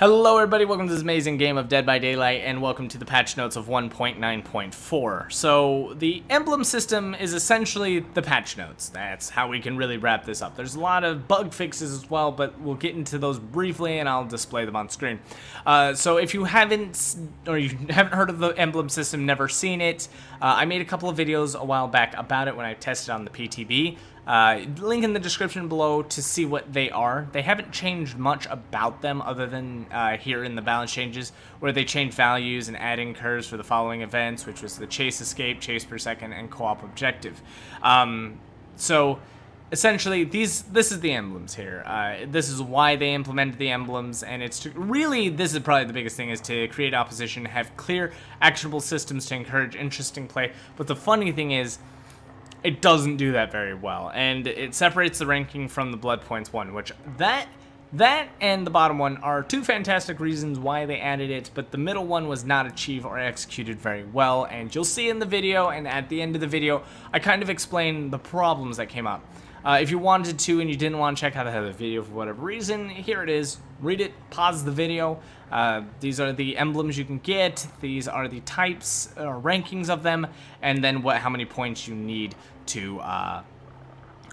Hello everybody, welcome to this amazing game of Dead by Daylight, and welcome to the patch notes of 1.9.4. So, the Emblem system is essentially the patch notes. That's how we can really wrap this up. There's a lot of bug fixes as well, but we'll get into those briefly and I'll display them on screen. So if you haven't heard of the Emblem system, never seen it, I made a couple of videos a while back about it when I tested on the PTB. Link in the description below to see what they are. They haven't changed much about them other than here in the balance changes, where they changed values and adding curves for the following events, which was the chase escape, chase per second, and co-op objective. So essentially, this is the emblems here. This is why they implemented the emblems, and it's really, this is probably the biggest thing, is to create opposition, have clear, actionable systems to encourage interesting play. But the funny thing is, it doesn't do that very well, and it separates the ranking from the blood points one, which that and the bottom one are two fantastic reasons why they added it, but the middle one was not achieved or executed very well, and you'll see in the video, and at the end of the video, I kind of explain the problems that came up. If you wanted to and you didn't want to check out the video for whatever reason, here it is. Read it, pause the video. These are the emblems you can get. These are the types or rankings of them, and then how many points you need to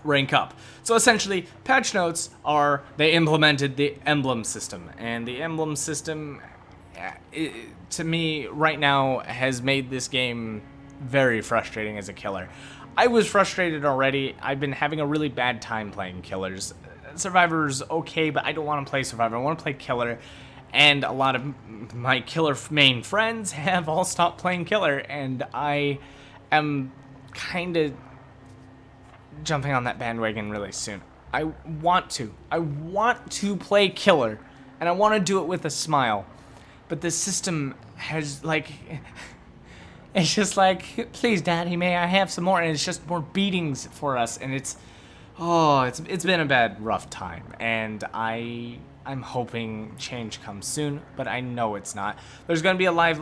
rank up. So essentially, patch notes are, they implemented the emblem system, and the emblem system, to me right now, has made this game very frustrating as a killer. I was frustrated already. I've been having a really bad time playing killers. Survivor's okay, but I don't want to play Survivor. I want to play killer, and a lot of my killer main friends have all stopped playing killer, and I am kind of jumping on that bandwagon really soon. I want to play killer, and I want to do it with a smile, but the system has, like, it's just like, please daddy, may I have some more, and it's just more beatings for us, and it's been a bad, rough time, and I'm hoping change comes soon, but I know it's not. There's going to be a Let's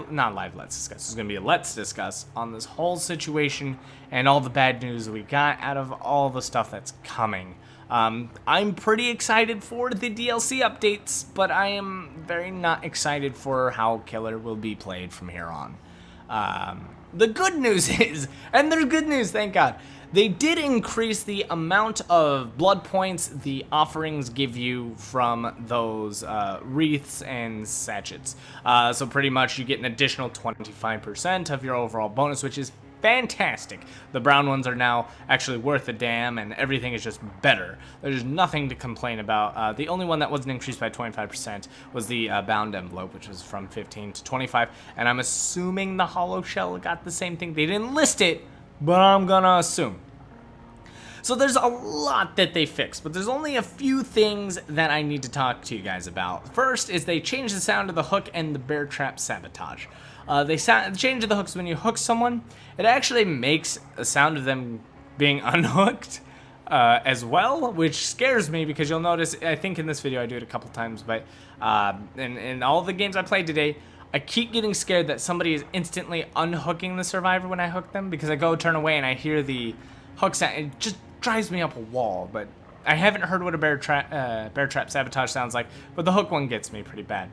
Discuss. There's going to be a Let's Discuss on this whole situation and all the bad news we got out of all the stuff that's coming. I'm pretty excited for the DLC updates, but I am very not excited for how Killer will be played from here on. The good news is, and there's good news, thank God, they did increase the amount of blood points the offerings give you from those wreaths and sachets. So pretty much you get an additional 25% of your overall bonus, which is fantastic. The brown ones are now actually worth a damn, and everything is just better. There's nothing to complain about. The only one that wasn't increased by 25% was the bound envelope, which was from 15 to 25, and I'm assuming the hollow shell got the same thing. They didn't list it, but I'm gonna assume. So there's a lot that they fixed, but there's only a few things that I need to talk to you guys about. First is they changed the sound of the hook and the bear trap sabotage. They changed the hooks when you hook someone. It actually makes a sound of them being unhooked as well, which scares me because you'll notice, I think in this video I do it a couple times, but in all the games I played today, I keep getting scared that somebody is instantly unhooking the survivor when I hook them, because I go turn away and I hear the hook sound. It just drives me up a wall, but I haven't heard what a bear trap sabotage sounds like, but the hook one gets me pretty bad.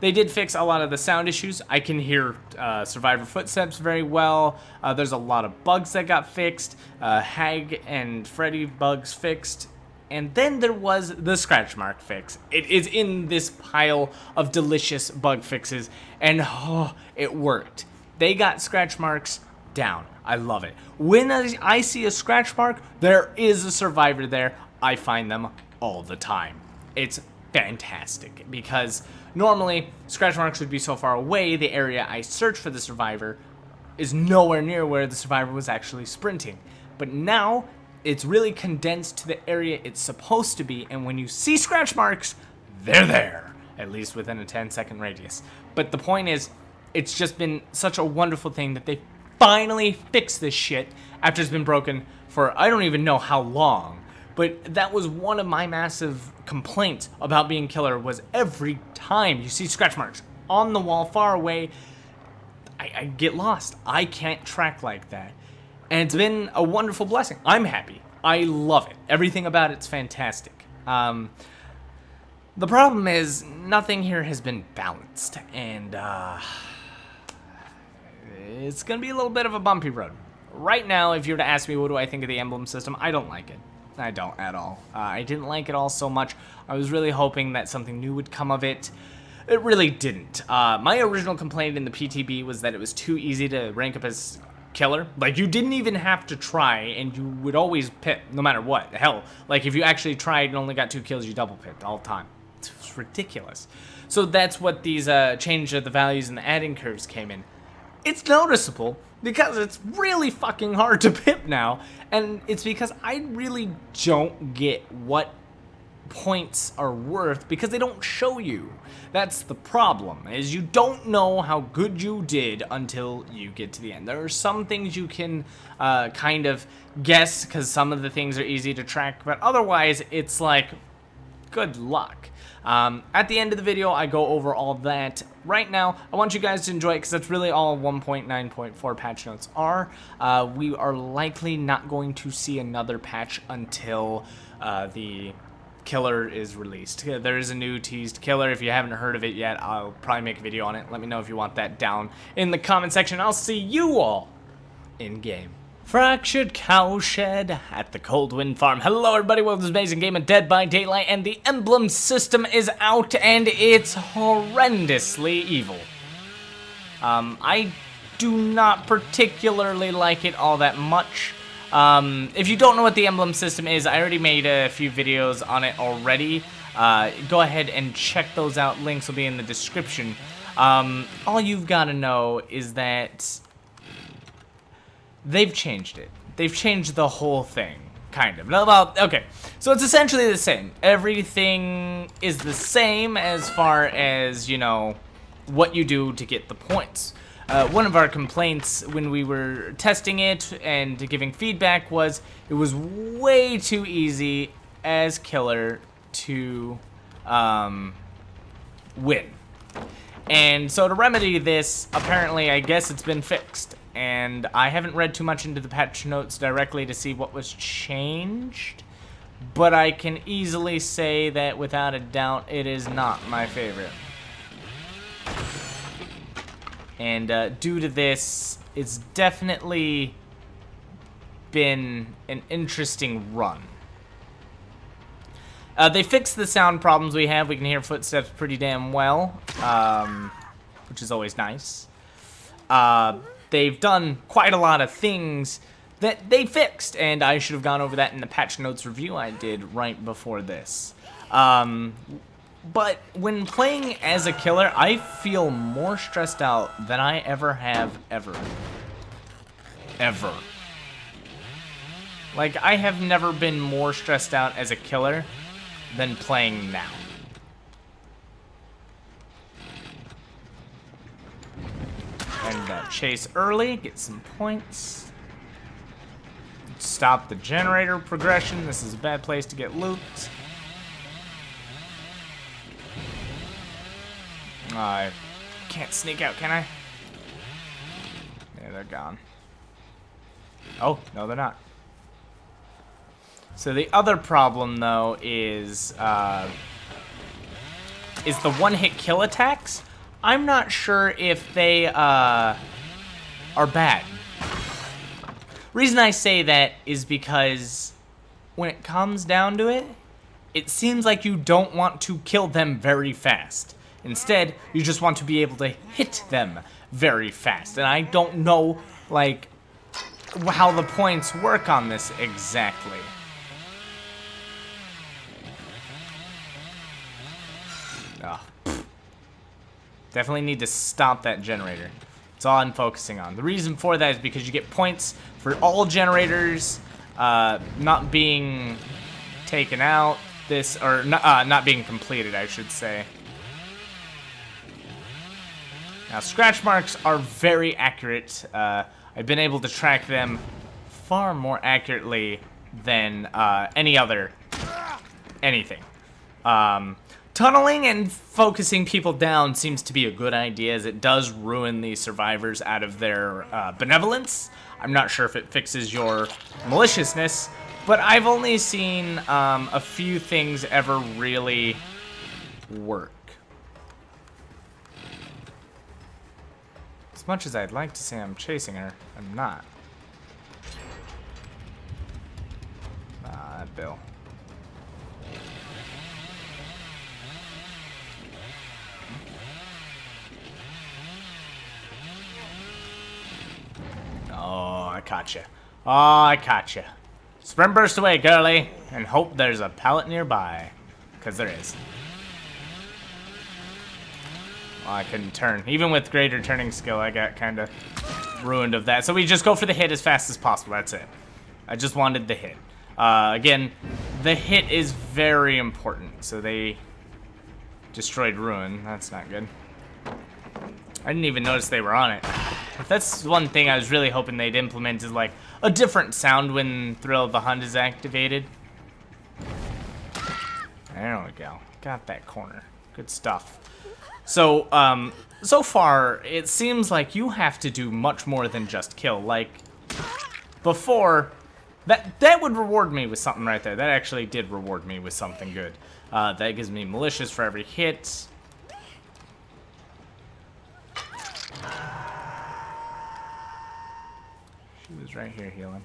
They did fix a lot of the sound issues. I can hear survivor footsteps very well. There's a lot of bugs that got fixed. Hag and Freddy bugs fixed. And then there was the scratch mark fix. It is in this pile of delicious bug fixes, and oh, it worked. They got scratch marks down. I love it. When I see a scratch mark, there is a survivor there. I find them all the time. It's fantastic, because normally scratch marks would be so far away, the area I search for the survivor is nowhere near where the survivor was actually sprinting. But now it's really condensed to the area it's supposed to be, and when you see scratch marks, they're there, at least within a 10-second radius. But the point is, it's just been such a wonderful thing that they finally fixed this shit after it's been broken for I don't even know how long. But that was one of my massive complaints about being killer, was every time you see scratch marks on the wall far away, I get lost. I can't track like that. And it's been a wonderful blessing. I'm happy. I love it. Everything about it's fantastic. The problem is, nothing here has been balanced, and it's going to be a little bit of a bumpy road. Right now, if you were to ask me what do I think of the Emblem system, I don't like it. I don't at all. I didn't like it all so much. I was really hoping that something new would come of it. It really didn't. My original complaint in the PTB was that it was too easy to rank up as killer. Like, you didn't even have to try, and you would always pit, no matter what. Hell, like, if you actually tried and only got 2 kills, you double picked all the time. It's ridiculous. So that's what these change of the values and the adding curves came in. It's noticeable because it's really fucking hard to pip now, and it's because I really don't get what points are worth because they don't show you. That's the problem, is you don't know how good you did until you get to the end. There are some things you can kind of guess because some of the things are easy to track, but otherwise it's like, good luck. At the end of the video, I go over all that. Right now, I want you guys to enjoy it because that's really all 1.9.4 patch notes are. We are likely not going to see another patch until the killer is released. There is a new teased killer. If you haven't heard of it yet, I'll probably make a video on it. Let me know if you want that down in the comment section. I'll see you all in game. Fractured Cowshed at the Coldwind Farm. Hello everybody, welcome to this amazing game of Dead by Daylight, and the Emblem system is out, and it's horrendously evil. I do not particularly like it all that much. If you don't know what the Emblem system is, I already made a few videos on it already. Go ahead and check those out. Links will be in the description. All you've got to know is that they've changed it. They've changed the whole thing, kind of. Well, okay, so it's essentially the same. Everything is the same as far as, you know, what you do to get the points. One of our complaints when we were testing it and giving feedback was it was way too easy as killer to win. And so to remedy this, apparently I guess it's been fixed. And I haven't read too much into the patch notes directly to see what was changed, but I can easily say that without a doubt it is not my favorite. And due to this, it's definitely been an interesting run. They fixed the sound problems we have. We can hear footsteps pretty damn well, which is always nice. They've done quite a lot of things that they fixed, and I should have gone over that in the patch notes review I did right before this. But when playing as a killer, I feel more stressed out than I ever have ever. Ever. Like, I have never been more stressed out as a killer than playing now. And chase early, get some points. Stop the generator progression. This is a bad place to get loot. I can't sneak out, can I? Yeah, they're gone. Oh, no, they're not. So the other problem, though, is the one-hit kill attacks. I'm not sure if they are bad. Reason I say that is because when it comes down to it, it seems like you don't want to kill them very fast. Instead, you just want to be able to hit them very fast. And I don't know, like, how the points work on this exactly. Oh. Definitely need to stop that generator. That's all I'm focusing on. The reason for that is because you get points for all generators not being taken out. Or not being completed, I should say. Now, scratch marks are very accurate. I've been able to track them far more accurately than anything. Tunneling and focusing people down seems to be a good idea, as it does ruin the survivors out of their benevolence. I'm not sure if it fixes your maliciousness, but I've only seen a few things ever really work. As much as I'd like to say I'm chasing her, I'm not. Ah, Bill. Oh, I caught you. Oh, I caught you. Sprint burst away, girly, and hope there's a pallet nearby. Because there is. Oh, I couldn't turn. Even with greater turning skill, I got kind of ruined of that. So we just go for the hit as fast as possible. That's it. I just wanted the hit. Again, the hit is very important. So they destroyed Ruin. That's not good. I didn't even notice they were on it. That's one thing I was really hoping they'd implement, is like a different sound when Thrill of the Hunt is activated. There we go. Got that corner. Good stuff. So, so far, it seems like you have to do much more than just kill. Like, before, that would reward me with something right there. That actually did reward me with something good. That gives me malicious for every hit. She was right here healing.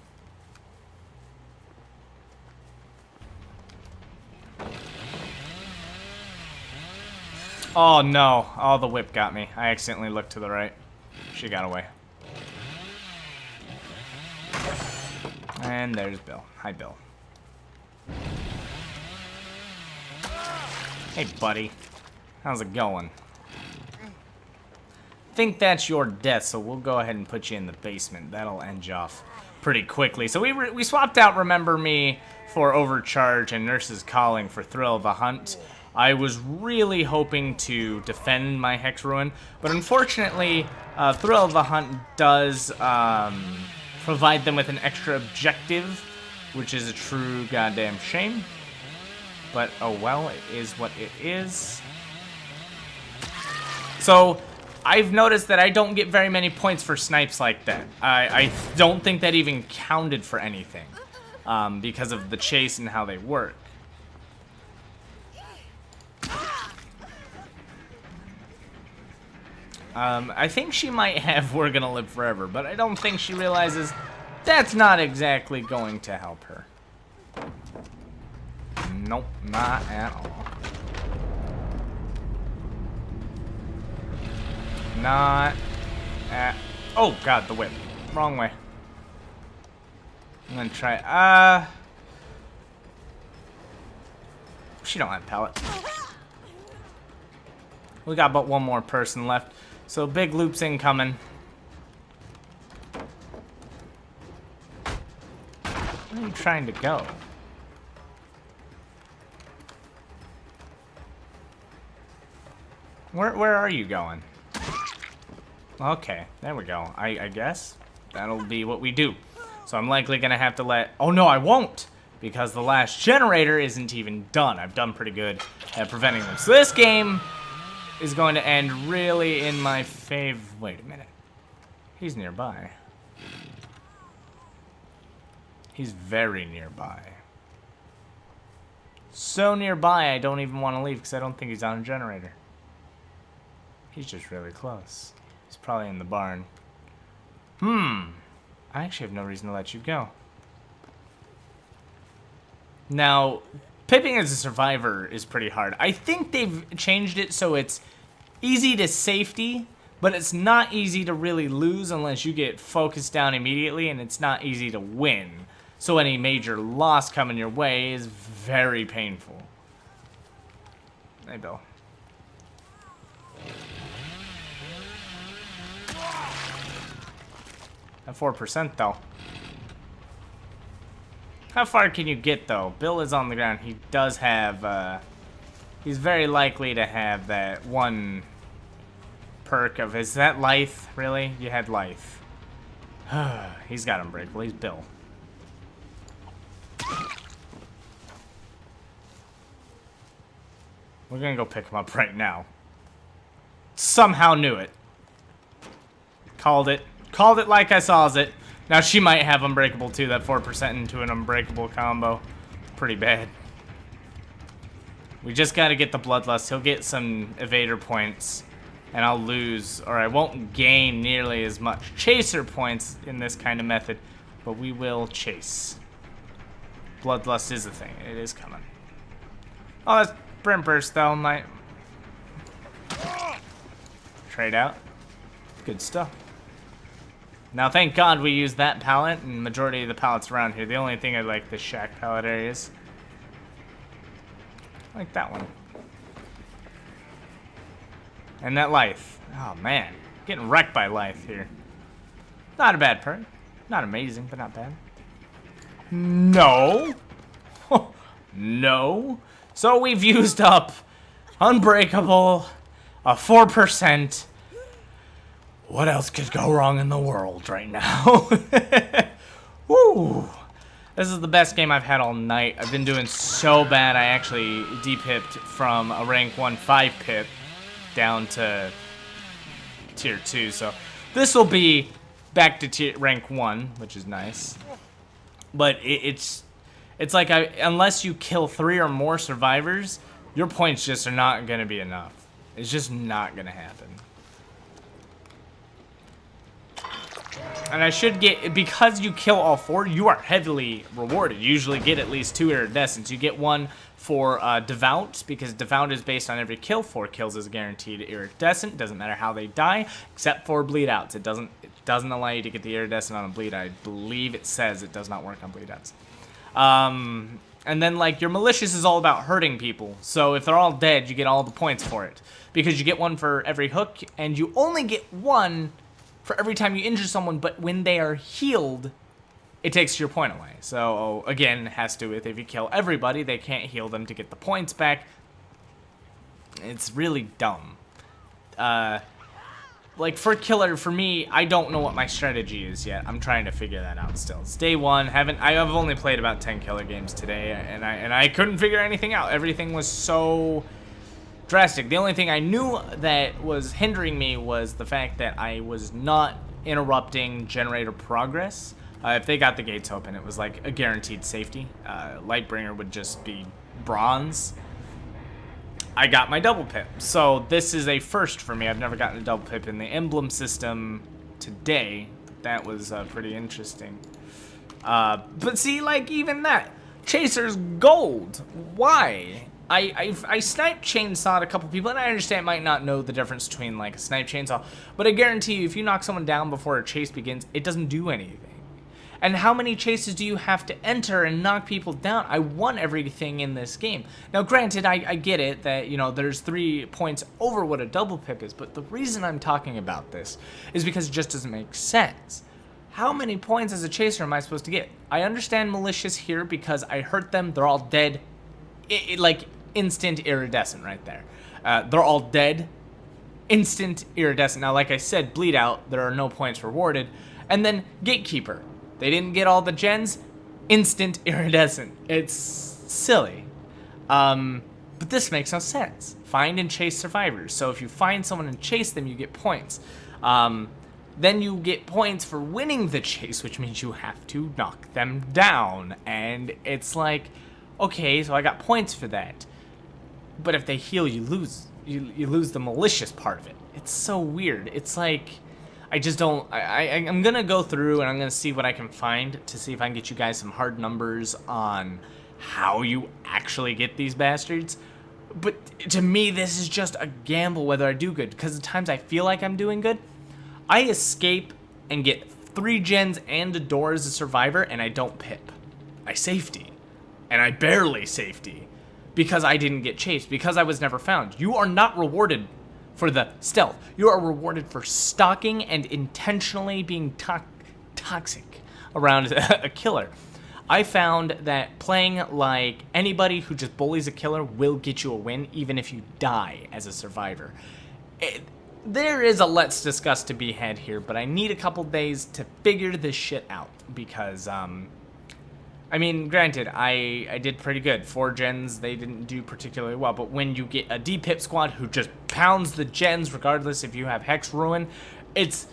Oh no, oh the whip got me. I accidentally looked to the right. She got away. And there's Bill. Hi, Bill. Hey, buddy. How's it going? Think that's your death, so we'll go ahead and put you in the basement. That'll end you off pretty quickly. So we swapped out Remember Me for Overcharge and Nurse's Calling for Thrill of the Hunt. I was really hoping to defend my Hex Ruin, but unfortunately, Thrill of the Hunt does provide them with an extra objective, which is a true goddamn shame. But oh well, it is what it is. So I've noticed that I don't get very many points for snipes like that. I don't think that even counted for anything because of the chase and how they work. I think she might have We're Gonna Live Forever, but I don't think she realizes that's not exactly going to help her. Nope, not at all. Not at... Oh, God, the whip. Wrong way. I'm gonna try... She don't have pallet. We got but one more person left. So big loops incoming. Where are you trying to go? Where are you going? Okay, there we go. I guess that'll be what we do. So I'm likely gonna have to let... Oh no, I won't! Because the last generator isn't even done. I've done pretty good at preventing them. So this game is going to end really in my favor. Wait a minute. He's nearby. He's very nearby. So nearby, I don't even want to leave because I don't think he's on a generator. He's just really close. He's probably in the barn. I actually have no reason to let you go. Now, pipping as a survivor is pretty hard. I think they've changed it so it's easy to safety, but it's not easy to really lose unless you get focused down immediately, and it's not easy to win. So any major loss coming your way is very painful. Hey, Bill. At 4% though. How far can you get though? Bill is on the ground. He does have, he's very likely to have that one perk of, is that life? Really? You had life. He's got unbreakable. He's Bill. We're gonna go pick him up right now. Somehow knew it. Called it. Called it like I saws it. Now she might have unbreakable too. That 4% into an unbreakable combo. Pretty bad. We just gotta get the Bloodlust. He'll get some evader points, and I'll lose, or I won't gain nearly as much chaser points in this kind of method, but we will chase. Bloodlust is a thing. It is coming. Oh, that's Brent Burst, though. Might trade out. Good stuff. Now, thank God we used that pallet, and majority of the pallets around here. The only thing I like the shack pallet areas. I like that one. And that life. Oh, man. Getting wrecked by life here. Not a bad perk. Not amazing, but not bad. No. No. So we've used up Unbreakable, a 4%. What else could go wrong in the world right now? Woo. This is the best game I've had all night. I've been doing so bad, I actually de-pipped from a rank 1 5-pip down to tier 2. So this will be back to rank 1, which is nice. But it's like unless you kill 3 or more survivors, your points just are not going to be enough. It's just not going to happen. And I should get, because you kill all 4, you are heavily rewarded. You usually get at least 2 iridescents. You get 1 for Devout, because Devout is based on every kill. 4 kills is a guaranteed iridescent. Doesn't matter how they die, except for bleed outs. It doesn't allow you to get the iridescent on a bleed. I believe it says it does not work on bleed outs. And then, like, your malicious is all about hurting people. So if they're all dead, you get all the points for it, because you get 1 for every hook, and you only get 1 for every time you injure someone, but when they are healed, it takes your point away. So, again, it has to do with if you kill everybody, they can't heal them to get the points back. It's really dumb. Like, for killer, for me, I don't know what my strategy is yet. I'm trying to figure that out still. It's day 1. I've only played about 10 killer games today, and I couldn't figure anything out. Everything was so drastic. The only thing I knew that was hindering me was the fact that I was not interrupting generator progress. If they got the gates open, it was like a guaranteed safety. Lightbringer would just be bronze. I got my double pip. So this is a first for me. I've never gotten a double pip in the Emblem system today. That was pretty interesting. But see, like, even that. Chaser's gold. Why? I snipe chainsawed a couple people, and I understand might not know the difference between like a snipe chainsaw, but I guarantee you if you knock someone down before a chase begins, it doesn't do anything. And how many chases do you have to enter and knock people down? I won everything in this game. Now granted, I get it that, you know, there's 3 points over what a double pip is, but the reason I'm talking about this is because it just doesn't make sense. How many points as a chaser am I supposed to get? I understand malicious here because I hurt them, they're all dead. Like, instant iridescent right there. They're all dead. Instant iridescent. Now, like I said, bleed out, there are no points rewarded. And then gatekeeper. They didn't get all the gens. Instant iridescent. It's silly. But this makes no sense. Find and chase survivors. So if you find someone and chase them, you get points. Then you get points for winning the chase, which means you have to knock them down. And it's like, okay, so I got points for that. But if they heal, you lose. You lose the malicious part of it. It's so weird. It's like, I just don't. I'm gonna go through and I'm gonna see what I can find to see if I can get you guys some hard numbers on how you actually get these bastards. But to me, this is just a gamble whether I do good, because the times I feel like I'm doing good, I escape and get 3 gens and a door as a survivor, and I don't pip. I safety, and I barely safety. Because I didn't get chased, because I was never found. You are not rewarded for the stealth. You are rewarded for stalking and intentionally being toxic around a killer. I found that playing like anybody who just bullies a killer will get you a win, even if you die as a survivor. There is a let's discuss to be had here, but I need a couple days to figure this shit out, because I mean, granted, I did pretty good. 4 gens, they didn't do particularly well, but when you get a D-Pip squad who just pounds the gens, regardless if you have Hex Ruin, it's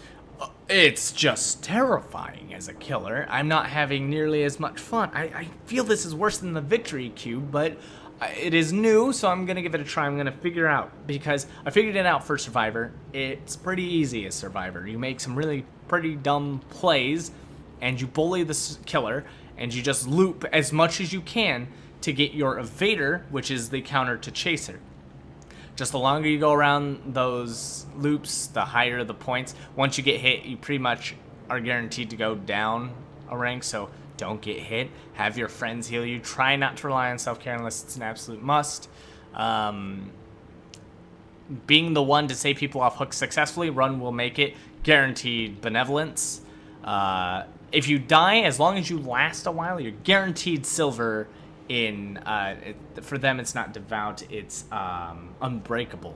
just terrifying as a killer. I'm not having nearly as much fun. I feel this is worse than the Victory Cube, but It is new, so I'm going to give it a try. I'm going to figure out, because I figured it out for Survivor. It's pretty easy as Survivor. You make some really pretty dumb plays, and you bully the killer, and you just loop as much as you can to get your evader, which is the counter to chaser. Just the longer you go around those loops, the higher the points. Once you get hit, you pretty much are guaranteed to go down a rank, so don't get hit. Have your friends heal you. Try not to rely on self-care unless it's an absolute must. Being the one to save people off hooks successfully, run will make it. Guaranteed benevolence. If you die, as long as you last a while, you're guaranteed silver in... for them, it's not devout, it's unbreakable.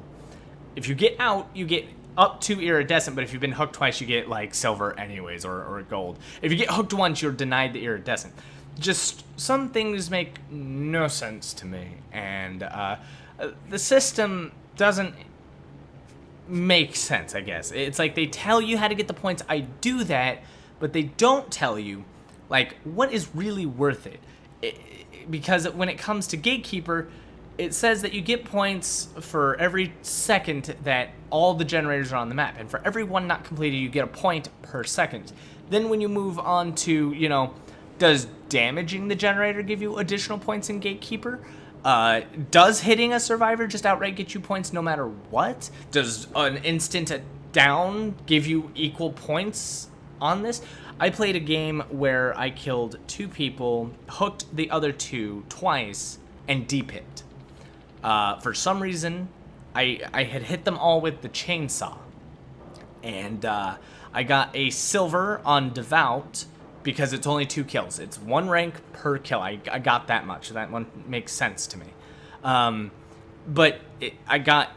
If you get out, you get up to iridescent, but if you've been hooked twice, you get like silver anyways, or gold. If you get hooked once, you're denied the iridescent. Just some things make no sense to me, and the system doesn't make sense, I guess. It's like they tell you how to get the points, I do that, but they don't tell you like what is really worth it. Because when it comes to Gatekeeper, it says that you get points for every second that all the generators are on the map. And for every one not completed, you get a point per second. Then when you move on to, you know, does damaging the generator give you additional points in Gatekeeper? Does hitting a survivor just outright get you points no matter what? Does an instant down give you equal points on this? I played a game where I killed 2 people, hooked the other 2 twice, and deep-hit. For some reason, I had hit them all with the chainsaw. And I got a silver on Devout because it's only 2 kills. It's 1 rank per kill. I got that much. That one makes sense to me. But I got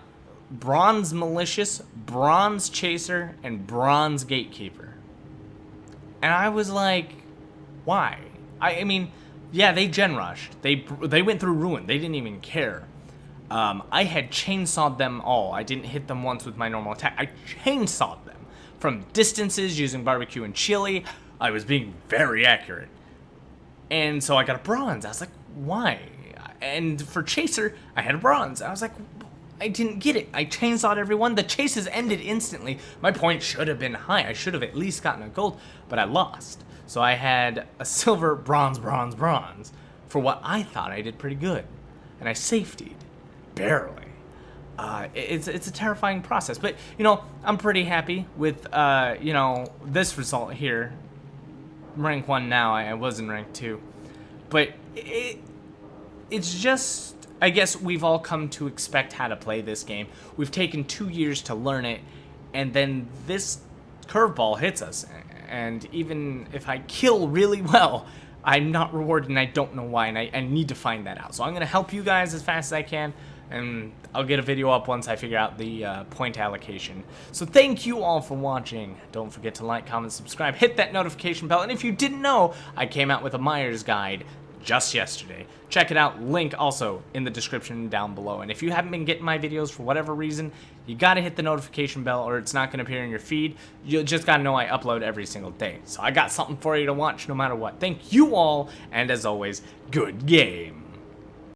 Bronze Malicious, Bronze Chaser, and Bronze Gatekeeper. And I was like, why? I mean, yeah, they gen rushed. They went through Ruin. They didn't even care. I had chainsawed them all. I didn't hit them once with my normal attack. I chainsawed them from distances using barbecue and chili. I was being very accurate. And so I got a bronze. I was like, why? And for Chaser, I had a bronze. I was like, I didn't get it. I chainsawed everyone. The chases ended instantly. My point should have been high. I should have at least gotten a gold, but I lost. So I had a silver, bronze, bronze, bronze for what I thought I did pretty good. And I safetied. Barely. It's a terrifying process. But, you know, I'm pretty happy with, you know, this result here. I'm rank 1 now. I was in rank 2. But it's just... I guess we've all come to expect how to play this game. We've taken 2 years to learn it, and then this curveball hits us. And even if I kill really well, I'm not rewarded, and I don't know why, and I need to find that out. So I'm going to help you guys as fast as I can, and I'll get a video up once I figure out the point allocation. So thank you all for watching. Don't forget to like, comment, subscribe, hit that notification bell, and if you didn't know, I came out with a Myers guide just yesterday. Check it out, link also in the description down below. And if you haven't been getting my videos for whatever reason, you gotta hit the notification bell or it's not gonna appear in your feed. You just gotta know I upload every single day. So I got something for you to watch no matter what. Thank you all, and as always, good game.